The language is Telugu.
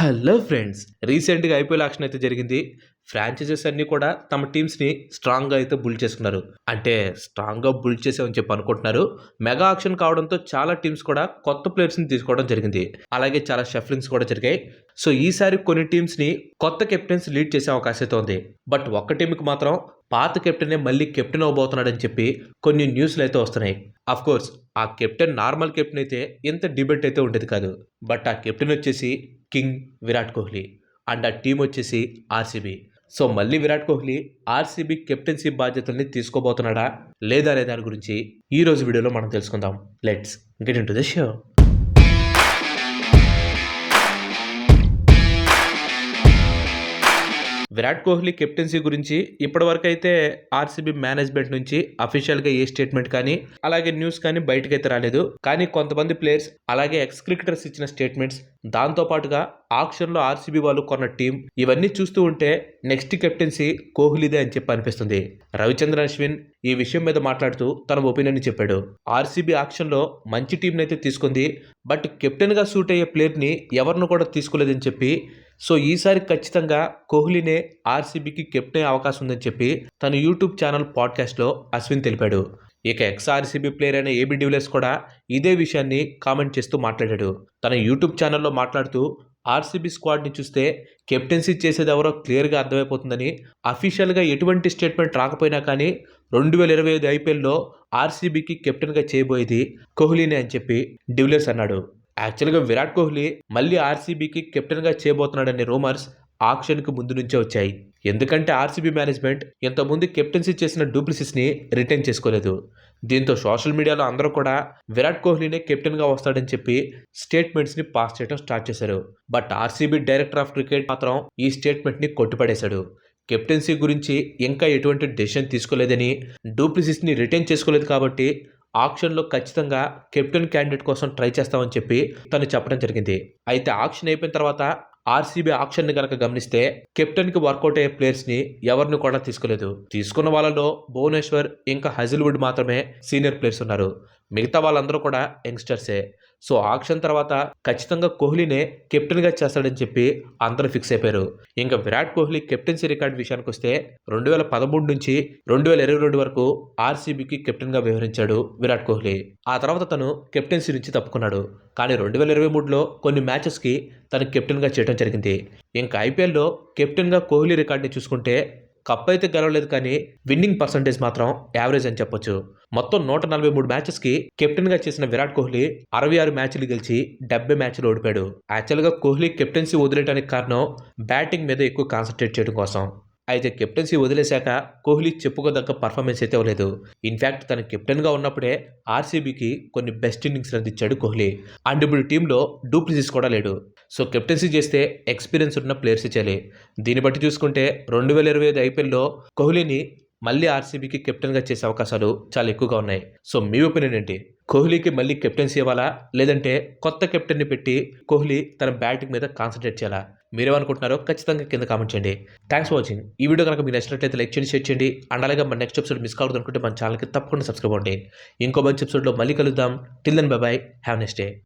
హలో ఫ్రెండ్స్, రీసెంట్గా ఐపీఎల్ ఆక్షన్ అయితే జరిగింది. ఫ్రాంచైజెస్ అన్నీ కూడా తమ టీమ్స్ని స్ట్రాంగ్గా అయితే బుల్డ్ చేసుకున్నారు. అంటే స్ట్రాంగ్గా బుల్డ్ చేసామని చెప్పి అనుకుంటున్నారు. మెగా ఆక్షన్ కావడంతో చాలా టీమ్స్ కూడా కొత్త ప్లేయర్స్ని తీసుకోవడం జరిగింది. అలాగే చాలా షఫ్లింగ్స్ కూడా జరిగాయి. సో ఈసారి కొన్ని టీమ్స్ని కొత్త కెప్టెన్స్ లీడ్ చేసే అవకాశం అయితే ఉంది. బట్ ఒక్క టీంకి మాత్రం పాత కెప్టెనే మళ్ళీ కెప్టెన్ అవబోతున్నాడని చెప్పి కొన్ని న్యూస్లు అయితే వస్తున్నాయి. అఫ్ కోర్స్ ఆ కెప్టెన్ నార్మల్ కెప్టెన్ అయితే ఇంత డిబేట్ అయితే ఉండేది కాదు. బట్ ఆ కెప్టెన్ వచ్చేసి కింగ్ విరాట్ కోహ్లీ అండ్ ఆ టీం వచ్చేసి ఆర్సీబీ. సో మళ్ళీ విరాట్ కోహ్లీ ఆర్సీబీ కెప్టెన్సీ బాధ్యతల్ని తీసుకోబోతున్నాడా లేదా అనే దాని గురించి ఈ రోజు వీడియోలో మనం తెలుసుకుందాం. Let's get into the show. Virat Kohli captaincy గురించి ఇప్పటివరకు అయితే ఆర్సీబీ మేనేజ్మెంట్ నుంచి అఫీషియల్గా ఏ స్టేట్మెంట్ కానీ అలాగే న్యూస్ కానీ బయటకైతే రాలేదు. కానీ కొంతమంది ప్లేయర్స్ అలాగే ఎక్స్ క్రికెటర్స్ ఇచ్చిన స్టేట్మెంట్స్, దాంతో పాటుగా ఆక్షన్లో ఆర్సీబీ వాళ్ళు కొన్న టీం, ఇవన్నీ చూస్తూ ఉంటే నెక్స్ట్ కెప్టెన్సీ కోహ్లీదే అని చెప్పి అనిపిస్తుంది. రవిచంద్రన్ అశ్విన్ ఈ విషయం మీద మాట్లాడుతూ తన ఒపీనియన్ చెప్పాడు. ఆర్సీబీ ఆక్షన్లో మంచి టీంని అయితే తీసుకుంది, బట్ కెప్టెన్గా సూట్ అయ్యే ప్లేయర్ని ఎవరిని కూడా తీసుకోలేదని చెప్పి, సో ఈసారి ఖచ్చితంగా కోహ్లీనే ఆర్సీబీకి కెప్టెన్ అవకాశం ఉందని చెప్పి తన యూట్యూబ్ ఛానల్ పాడ్కాస్ట్లో అశ్విన్ తెలిపాడు. ఇక ఎక్స్ ఆర్సీబీ ప్లేయర్ అయిన ఏబీ డివిలియర్స్ కూడా ఇదే విషయాన్ని కామెంట్ చేస్తూ మాట్లాడాడు. తన యూట్యూబ్ ఛానల్లో మాట్లాడుతూ ఆర్సీబీ స్క్వాడ్ని చూస్తే కెప్టెన్సీ చేసేది ఎవరో క్లియర్గా అర్థమైపోతుందని, అఫీషియల్గా ఎటువంటి స్టేట్మెంట్ రాకపోయినా కానీ 2025 ఐపీఎల్లో ఆర్సీబీకి కెప్టెన్గా చేయబోయేది కోహ్లీనే అని చెప్పి డివిలియర్స్ అన్నాడు. యాక్చువల్గా విరాట్ కోహ్లీ మళ్ళీ ఆర్సీబీకి కెప్టెన్గా చేయబోతున్నాడనే రూమర్స్ ఆక్షన్కి ముందు నుంచే వచ్చాయి. ఎందుకంటే ఆర్సీబీ మేనేజ్మెంట్ ఇంతకుముందు కెప్టెన్సీ చేసిన డూప్లిసిస్ని రిటైన్ చేసుకోలేదు. దీంతో సోషల్ మీడియాలో అందరూ కూడా విరాట్ కోహ్లీనే కెప్టెన్గా వస్తాడని చెప్పి స్టేట్మెంట్స్ని పాస్ చేయడం స్టార్ట్ చేశారు. But RCB director of cricket మాత్రం ఈ స్టేట్మెంట్ని కొట్టిపడేశాడు. కెప్టెన్సీ గురించి ఇంకా ఎటువంటి డెసిషన్ తీసుకోలేదని, డూప్లిసిస్ని రిటైన్ చేసుకోలేదు కాబట్టి ఆక్షన్లో ఖచ్చితంగా కెప్టెన్ క్యాండిడేట్ కోసం ట్రై చేస్తామని చెప్పి తను చెప్పడం జరిగింది. అయితే ఆక్షన్ అయిపోయిన తర్వాత ఆర్సీబీ ఆక్షన్ని కనుక గమనిస్తే కెప్టెన్కి వర్కౌట్ అయ్యే ప్లేయర్స్ని ఎవరిని కూడా తీసుకోలేదు. తీసుకున్న వాళ్ళలో భువనేశ్వర్ ఇంకా హజిల్వుడ్ మాత్రమే సీనియర్ ప్లేయర్స్ ఉన్నారు. మిగతా వాళ్ళందరూ కూడా యంగ్స్టర్సే. సో ఆక్షన్ తర్వాత ఖచ్చితంగా కోహ్లీనే కెప్టెన్గా చేస్తాడని చెప్పి అందరూ ఫిక్స్ అయిపోయారు. ఇంకా విరాట్ కోహ్లీ కెప్టెన్సీ రికార్డ్ విషయానికి వస్తే 2013 నుంచి 2022 వరకు ఆర్సీబీకి కెప్టెన్గా వ్యవహరించాడు విరాట్ కోహ్లీ. ఆ తర్వాత తను కెప్టెన్సీ నుంచి తప్పుకున్నాడు. కానీ 2023లో కొన్ని మ్యాచెస్కి తను కెప్టెన్గా చేయడం జరిగింది. ఇంకా ఐపీఎల్లో కెప్టెన్గా కోహ్లీ రికార్డ్ని చూసుకుంటే కప్ అయితే గెలవలేదు, కానీ విన్నింగ్ పర్సంటేజ్ మాత్రం యావరేజ్ అని చెప్పొచ్చు. మొత్తం 143 మ్యాచెస్కి కెప్టెన్గా చేసిన విరాట్ కోహ్లీ 66 మ్యాచ్లు గెలిచి 70 మ్యాచ్లు ఓడిపాడు. యాక్చువల్గా కోహ్లీ కెప్టెన్సీ వదిలేయడానికి కారణం బ్యాటింగ్ మీద ఎక్కువ కాన్సన్ట్రేట్ చేయడం కోసం. అయితే కెప్టెన్సీ వదిలేశాక కోహ్లీ చెప్పుకోదగ్గ పర్ఫార్మెన్స్ అయితే ఇవ్వలేదు. ఇన్ఫ్యాక్ట్ తన కెప్టెన్గా ఉన్నప్పుడే ఆర్సీబీకి కొన్ని బెస్ట్ ఇన్నింగ్స్ అందించాడు కోహ్లీ. అండ్ ఇప్పుడు టీంలో డూప్లిసిస్ కూడా లేడు. సో కెప్టెన్సీ చేస్తే ఎక్స్పీరియన్స్ ఉన్న ప్లేయర్స్ ఇచ్చాలి. దీన్ని బట్టి చూసుకుంటే 2025 ఐపీఎల్లో కోహ్లీని మళ్ళీ ఆర్సీబీకి కెప్టెన్గా చేసే అవకాశాలు చాలా ఎక్కువగా ఉన్నాయి. సో మీ ఒపీనియన్ ఏంటి? కోహ్లీకి మళ్ళీ కెప్టెన్సీ ఇవ్వాలా, లేదంటే కొత్త కెప్టెన్ని పెట్టి కోహ్లీ తన బ్యాటింగ్ మీద కాన్సన్ట్రేట్ చేయాలా? మీరేమనుకుంటున్నారో ఖచ్చితంగా కింద కామెంట్ చేయండి. Thanks for watching. ఈ వీడియో కనుక మీకు నచ్చినట్లయితే లైక్ చేయండి, షేర్ చేయండి. అండ్ అలాగే మన నెక్స్ట్ ఎపిసోడ్ మిస్ కావద్దు అనుకుంటే మన ఛానల్కి తప్పకుండా సబ్స్క్రైబ్ అవ్వండి. ఇంకో మంచి ఎపిసోడ్లో మళ్ళీ కలుద్దాం. Till then bye bye, have next day.